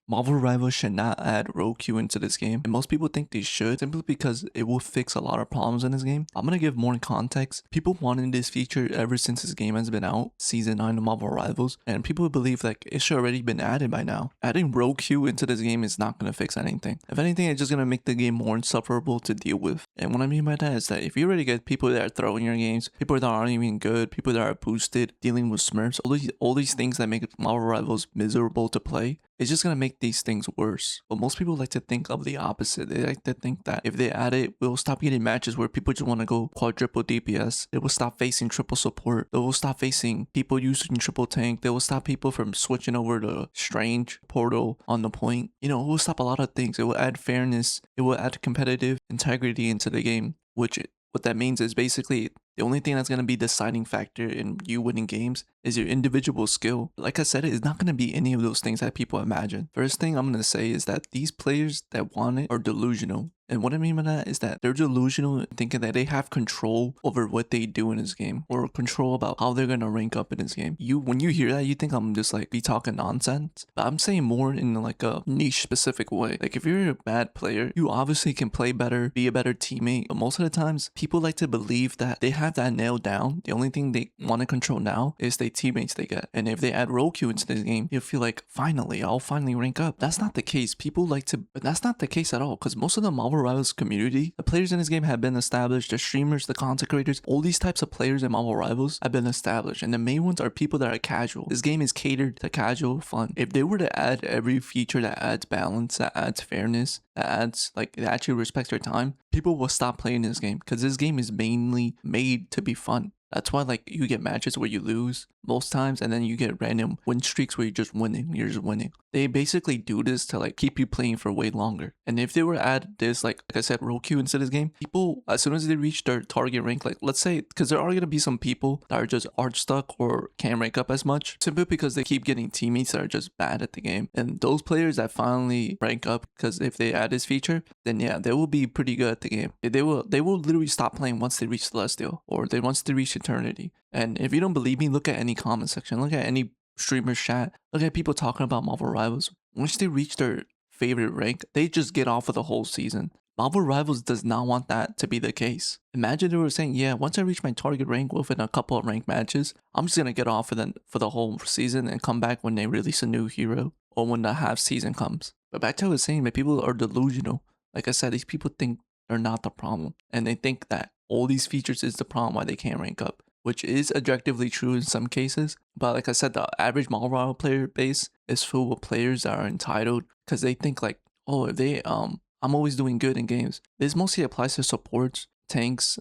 Marvel Rivals should not add rogue queue into this game, and most people think they should simply because it will fix a lot of problems in this game. I'm gonna give more context. People wanted this feature ever since this game has been out, Season 9 of Marvel Rivals, and people believe like it should already been added by now. Adding rogue queue into this game is not gonna fix anything. If anything, it's just gonna make the game more insufferable to deal with. And what I mean by that is that if you already get people that are throwing your games, people that aren't even good, people that are boosted, dealing with smurfs, all these things that make Marvel Rivals miserable to play, it's just gonna make these things worse. But most people like to think of the opposite. They like to think that if they add it, we'll stop getting matches where people just want to go quadruple DPS. They will stop facing triple support. They will stop facing people using triple tank. They will stop people from switching over to Strange, Portal on the point. You know, it will stop a lot of things. It will add fairness. It will add competitive integrity into the game, what that means is basically the only thing that's going to be deciding factor in you winning games is your individual skill. Like I said, it's not going to be any of those things that people imagine. First thing I'm going to say is that these players that want it are delusional. And what I mean by that is that they're delusional thinking that they have control over what they do in this game or control about how they're going to rank up in this game. When you hear that, you think I'm just like be talking nonsense, but I'm saying more in like a niche specific way. Like if you're a bad player, you obviously can play better, be a better teammate. But most of the times people like to believe that they have that nailed down. The only thing they want to control now is the teammates they get. And if they add role queue into this game, you'll feel like I'll finally rank up. That's not the case. But that's not the case at all, because most of the Marvel Rivals community, the players in this game have been established. The streamers, the content creators, all these types of players in Marvel Rivals have been established, and the main ones are people that are casual. This game is catered to casual fun. If they were to add every feature that adds balance, that adds fairness, that actually respects your time, people will stop playing this game, because this game is mainly made to be fun. That's why like you get matches where you lose most times, and then you get random win streaks where you're just winning. They basically do this to like keep you playing for way longer. And if they were to add this, like I said, role queue into this game, people, as soon as they reach their target rank, like let's say, because there are going to be some people that are just arch stuck or can't rank up as much simply because they keep getting teammates that are just bad at the game. And those players that finally rank up, because if they add this feature, then yeah, they will be pretty good at the game. They will literally stop playing once they reach Celestial, or once they reach Eternity. And if you don't believe me, look at any comment section, look at any streamer's chat, look at people talking about Marvel Rivals. Once they reach their favorite rank, they just get off for the whole season. Marvel Rivals does not want that to be the case. Imagine they were saying, yeah, once I reach my target rank within a couple of ranked matches, I'm just gonna get off for the whole season and come back when they release a new hero or when the half season comes. But back to what I was saying, that people are delusional. Like I said, these people think they're not the problem, and they think that all these features is the problem why they can't rank up, which is objectively true in some cases. But like I said, the average Marvel Rival player base is full of players that are entitled because they think like, oh, if they I'm always doing good in games. This mostly applies to supports, tanks,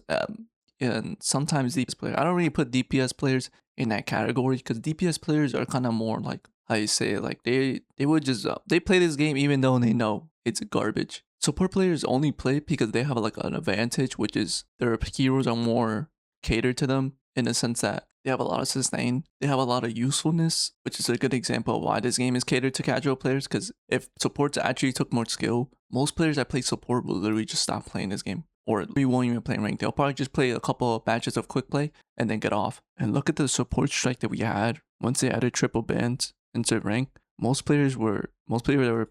and sometimes DPS players. I don't really put DPS players in that category because DPS players are kind of more like, how you say it, like they would just they play this game even though they know it's garbage. Support players only play because they have like an advantage, which is their heroes are more catered to them in the sense that they have a lot of sustain, they have a lot of usefulness, which is a good example of why this game is catered to casual players. Because if supports actually took more skill, most players that play support will literally just stop playing this game, or they won't even play ranked. They'll probably just play a couple of matches of quick play and then get off. And look at the support strike that we had once they added triple bans into rank. Most players that were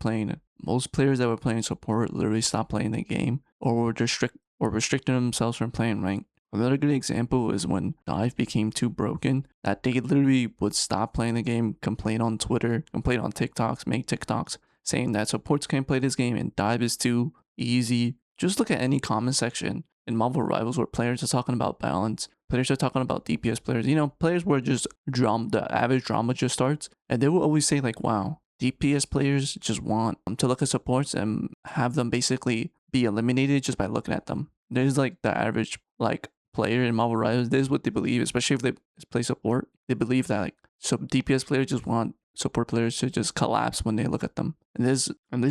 playing support literally stopped playing the game, or were just restricting themselves from playing rank. Another good example is when Dive became too broken that they literally would stop playing the game, complain on Twitter, complain on TikToks, make TikToks saying that supports can't play this game and Dive is too easy. Just look at any comment section in Marvel Rivals where players are talking about balance, players are talking about DPS players, players where just the average drama just starts, and they will always say like, wow, DPS players just want to look at supports and have them basically be eliminated just by looking at them. There's like the average like player in Marvel Rivals, this is what they believe, especially if they play support. They believe that like some DPS players just want support players to just collapse when they look at them. And this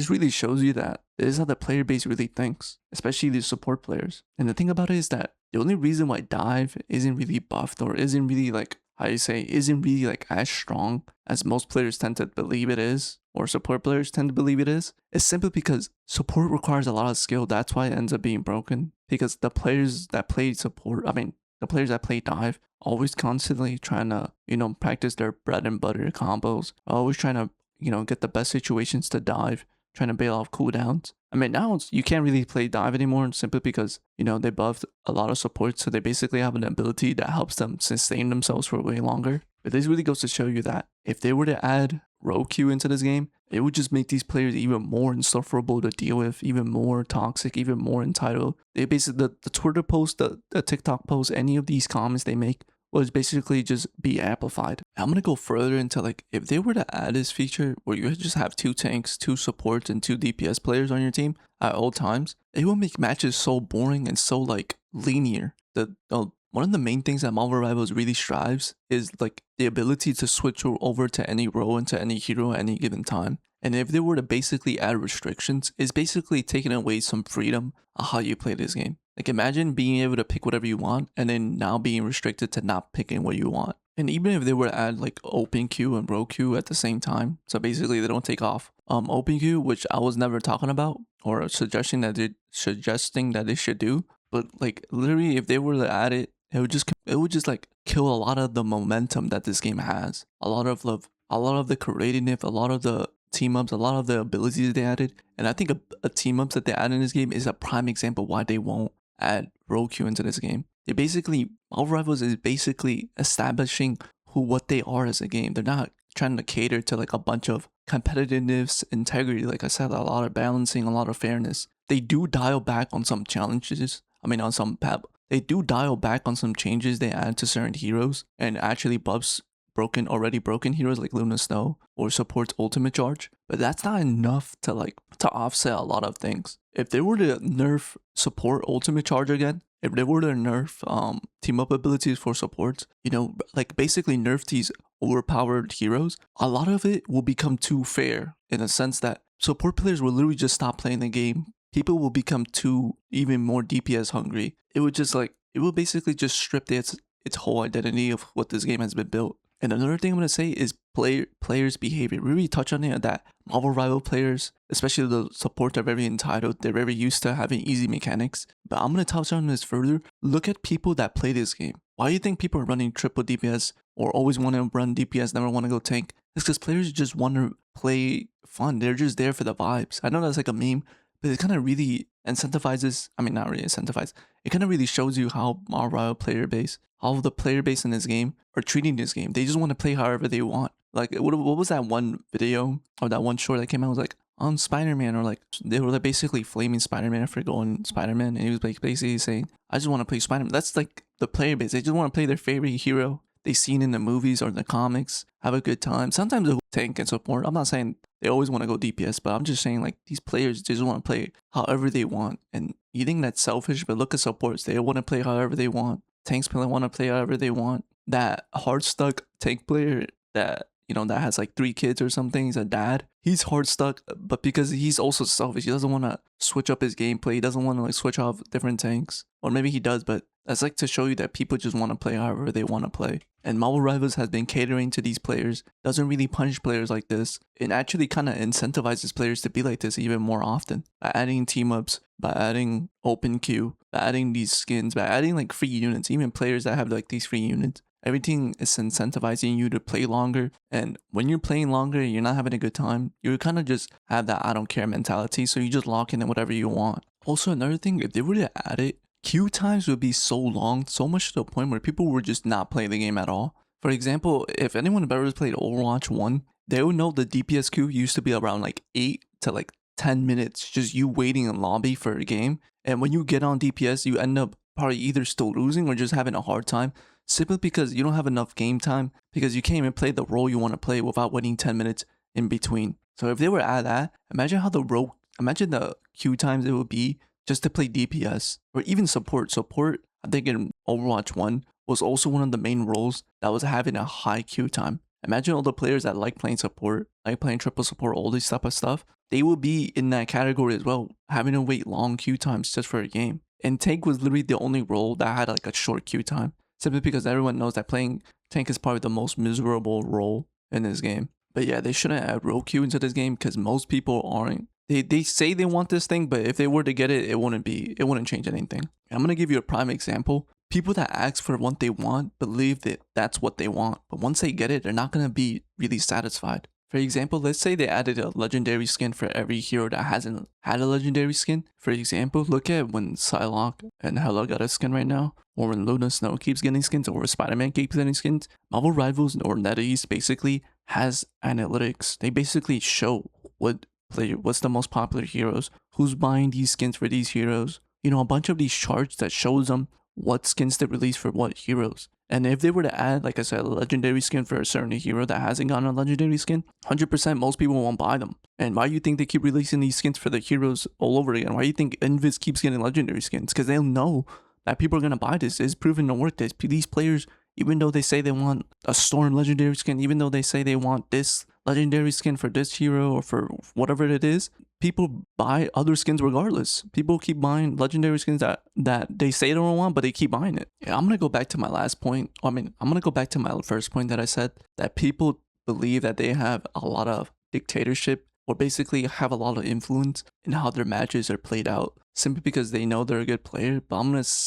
really shows you that this is how the player base really thinks, especially these support players. And the thing about it is that the only reason why Dive isn't really buffed, or isn't really like, isn't really like as strong as most players tend to believe it is, or support players tend to believe it is simply because support requires a lot of skill. That's why it ends up being broken, because the players that play support, the players that play Dive, always constantly trying to, practice their bread and butter combos, always trying to get the best situations to dive, trying to bail off cooldowns. I mean, now you can't really play dive anymore simply because, they buffed a lot of support. So they basically have an ability that helps them sustain themselves for way longer. But this really goes to show you that if they were to add row Q into this game, it would just make these players even more insufferable to deal with, even more toxic, even more entitled. They basically, the Twitter post, the TikTok post, any of these comments they make was basically just be amplified. I'm gonna go further into like if they were to add this feature where you just have 2 tanks, 2 supports, and 2 DPS players on your team at all times, it will make matches so boring and so like linear. One of the main things that Marvel Rivals really strives is like the ability to switch over to any role and to any hero at any given time. And if they were to basically add restrictions, it's basically taking away some freedom on how you play this game. Like imagine being able to pick whatever you want and then now being restricted to not picking what you want. And even if they were to add like open queue and row queue at the same time, so basically they don't take off open queue, which I was never talking about or suggesting that they should do, but like literally if they were to add it, it would just like kill a lot of the momentum that this game has. A lot of the creativeness, a lot of the team ups, a lot of the abilities they added. And I think a team ups that they add in this game is a prime example why they won't add row queue into this game. Marvel Rivals is basically establishing what they are as a game. They're not trying to cater to like a bunch of competitiveness, integrity, like I said, a lot of balancing, a lot of fairness. They do dial back on some challenges. They do dial back on some changes they add to certain heroes and actually buffs already broken heroes like Luna Snow or supports ultimate charge, but that's not enough to offset a lot of things. If they were to nerf support ultimate charge again, if they were to nerf team up abilities for supports, like basically nerf these overpowered heroes, a lot of it will become too fair in a sense that support players will literally just stop playing the game. People will become too even more DPS hungry. It will basically just strip its whole identity of what this game has been built. And another thing I'm going to say is players' behavior. We really touch on it that Marvel Rival players, especially the support, are very entitled. They're very used to having easy mechanics. But I'm going to touch on this further. Look at people that play this game. Why do you think people are running triple DPS or always want to run DPS, never want to go tank? It's because players just want to play fun. They're just there for the vibes. I know that's like a meme, but it kind of really incentivizes, not really incentivizes, it kind of really shows you how our Rival player base, how the player base in this game are treating this game. They just want to play however they want. Like, what was that one video or that one short that came out? It was like, on Spider-Man, or like, they were like basically flaming Spider-Man for going Spider-Man, and he was like basically saying, I just want to play Spider-Man. That's like the player base. They just want to play their favorite hero they've seen in the movies or in the comics, have a good time. Sometimes they'll tank and support. I'm not saying they always want to go DPS, but I'm just saying like these players just want to play however they want. And you think that's selfish, but look at supports. They want to play however they want. Tanks want to play however they want. That hard stuck tank player that that has like 3 kids or something, he's a dad. He's hard stuck, but because he's also selfish, he doesn't want to switch up his gameplay. He doesn't want to like switch off different tanks, or maybe he does, but that's like to show you that people just want to play however they want to play. And Marvel Rivals has been catering to these players, doesn't really punish players like this. It actually kind of incentivizes players to be like this even more often by adding team ups, by adding open queue, by adding these skins, by adding like free units, even players that have like these free units. Everything is incentivizing you to play longer. And when you're playing longer and you're not having a good time, you kind of just have that I don't care mentality. So you just lock in whatever you want. Also, another thing, if they were to add it, queue times would be so long, so much to the point where people would just not play the game at all. For example, if anyone ever played Overwatch 1, they would know the DPS queue used to be around like 8 to like 10 minutes, just you waiting in lobby for a game. And when you get on DPS, you end up probably either still losing or just having a hard time, simply because you don't have enough game time, because you can't even play the role you want to play without waiting 10 minutes in between. So if they were to add that, imagine the queue times it would be just to play DPS or even support. Support, I think in Overwatch 1 was also one of the main roles that was having a high queue time. Imagine all the players that like playing support, like playing triple support, all this type of stuff. They would be in that category as well, having to wait long queue times just for a game. And tank was literally the only role that had like a short queue time, simply because everyone knows that playing tank is probably the most miserable role in this game. But yeah, they shouldn't add row queue into this game because most people aren't. They say they want this thing, but if they were to get it, it wouldn't change anything. I'm gonna give you a prime example. People that ask for what they want believe that that's what they want, but once they get it, they're not gonna be really satisfied. For example, let's say they added a legendary skin for every hero that hasn't had a legendary skin. For example, look at when Psylocke and Hela got a skin right now, or when Luna Snow keeps getting skins, or when Spider-Man keeps getting skins. Marvel Rivals or NetEase basically has analytics. They basically show what's the most popular heroes, who's buying these skins for these heroes. You know, a bunch of these charts that shows them what skins to release for what heroes. And if they were to add, like I said, a legendary skin for a certain hero that hasn't gotten a legendary skin, 100% most people won't buy them. And why do you think they keep releasing these skins for the heroes all over again? Why do you think Invis keeps getting legendary skins? Because they'll know that people are going to buy this. It's proven to work. These players, even though they say they want a Storm legendary skin, even though they say they want this legendary skin for this hero or for whatever it is, people buy other skins regardless. People keep buying legendary skins that they say they don't want, but they keep buying it. Yeah, I'm gonna go back to my last point. I'm gonna go back to my first point that I said, that people believe that they have a lot of dictatorship, or basically have a lot of influence in how their matches are played out, simply because they know they're a good player.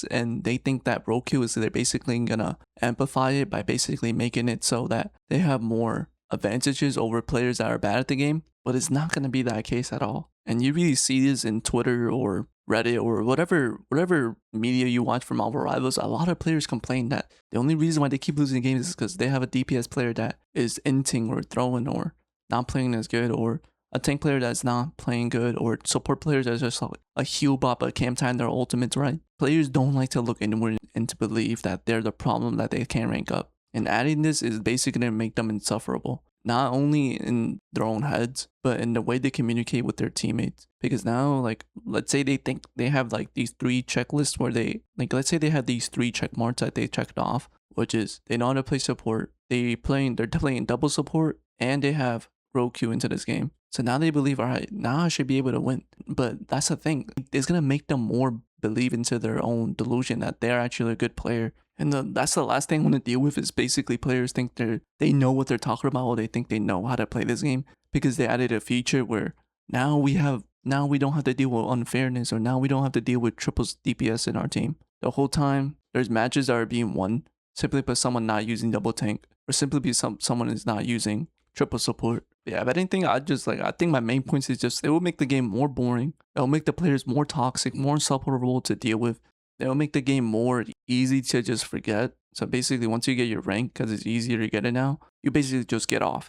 And they think that Roku is, they're basically gonna amplify it by basically making it so that they have more advantages over players that are bad at the game, but it's not going to be that case at all. And you really see this in Twitter or Reddit or whatever media you watch from Marvel Rivals. A lot of players complain that the only reason why they keep losing games is because they have a DPS player that is inting or throwing or not playing as good, or a tank player that's not playing good, or support players that's just like a heal bot but can't time their ultimates right. Players don't like to look inward and to believe that they're the problem, that they can't rank up. And adding this is basically going to make them insufferable, not only in their own heads, but in the way they communicate with their teammates. Because now, like, let's say they think they have like these 3 checklists where they, like, let's say they have these 3 check marks that they checked off, which is they know how to play support, they're playing double support, and they have row Q into this game. So now they believe, all right, now I should be able to win. But that's the thing. It's going to make them more believe into their own delusion that they're actually a good player. And that's the last thing I want to deal with, is basically players think they know what they're talking about, or they think they know how to play this game, because they added a feature where now we don't have to deal with unfairness, or now we don't have to deal with triples DPS in our team. The whole time there's matches that are being won simply by someone not using double tank, or simply because someone is not using triple support. Yeah, but anything, I think my main points is just, it will make the game more boring. It will make the players more toxic, more insufferable to deal with. It will make the game more easy to just forget. So basically, once you get your rank, because it's easier to get it now, you basically just get off.